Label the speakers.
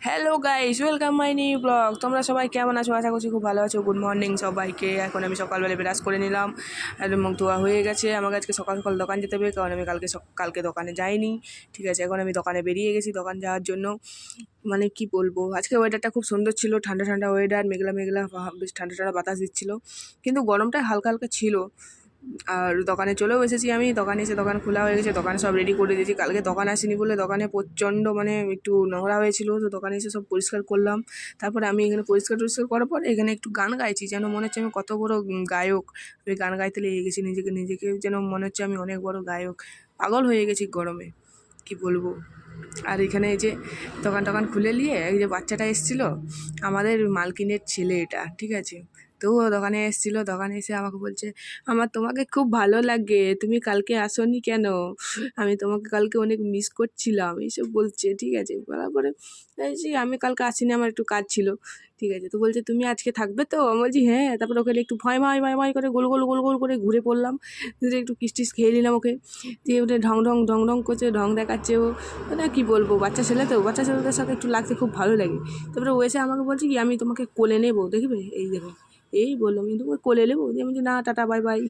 Speaker 1: Hello guys, welcome my new blog. তোমরা সবাই কেমন আছো? আশা করছি খুব ভালো আছো। গুড মর্নিং সবাইকে। এখন আমি সকালবেলা ব্রাশ করে নিলাম, একদম মুখ ধোয়া হয়ে গেছে। আমাকে আজকে সকাল সকাল দোকান যেতে হবে, কারণ আমি কালকে দোকানে যাইনি। ঠিক আছে, এখন আমি দোকানে বেরিয়ে গেছি দোকান যাওয়ার জন্য। মানে কি বলবো, আজকে ওয়েদারটা খুব সুন্দর ছিল, ঠান্ডা ঠান্ডা ওয়েদার, মেঘলা মেঘলা, বেশ ঠান্ডা ঠান্ডা বাতাস দিচ্ছিল, কিন্তু গরমটা হালকা হালকা ছিল। আর দোকানে চলেও এসেছি আমি। দোকানে এসে দোকান খোলা হয়ে গেছে, দোকানে সব রেডি করে দিয়েছি। কালকে দোকান আসেনি বলে দোকানে প্রচণ্ড মানে একটু নোংরা হয়েছিল, তো দোকানে এসে সব পরিষ্কার করলাম। তারপরে আমি এখানে পরিষ্কার টরিষ্কার করার পর এখানে একটু গান গাইছি, যেন মনে হচ্ছে আমি কত বড় গায়ক। আমি গান গাইতে লেগে গেছি, নিজেকে নিজেকে যেন মনে হচ্ছে আমি অনেক বড় গায়ক। পাগল হয়ে গেছি গরমে, কি বলবো। আর এখানে এই যে দোকান টোকান খুলে নিয়ে এই যে বাচ্চাটা এসেছিলো, আমাদের মালকিনের ছেলে এটা, ঠিক আছে। তো ও দোকানে এসেছিলো, দোকানে এসে আমাকে বলছে, আমার তোমাকে খুব ভালো লাগে, তুমি কালকে আসোনি কেন? আমি তোমাকে কালকে অনেক মিস করছিলাম, এইসব বলছে, ঠিক আছে। বলার পরে যে আমি কালকে আসিনি, আমার একটু কাজ ছিল, ঠিক আছে। তো বলছে তুমি আজকে থাকবে তো? আমি বলছি হ্যাঁ। তারপরে ওকে একটু ভয় ভয় ভয় ভয় করে গোল গোল গোল গোল করে ঘুরে পড়লাম, একটু কিস্টিস খেয়ে নিলাম ওকে। দিয়ে ওটা ঢং ঢং ঢং ঢং করছে, ঢং দেখাচ্ছে ও। মানে কী বলবো, বাচ্চা ছেলে তো, বাচ্চা ছেলেদের সাথে একটু লাগতে খুব ভালো লাগে। তারপরে ও এসে আমাকে বলছে কি আমি তোমাকে কোলে নেবো, দেখবে এই দেখো, এই বললাম কিন্তু ওই কোলে নেবো। দিয়ে আমি বলছি না, টাটা বাই বাই।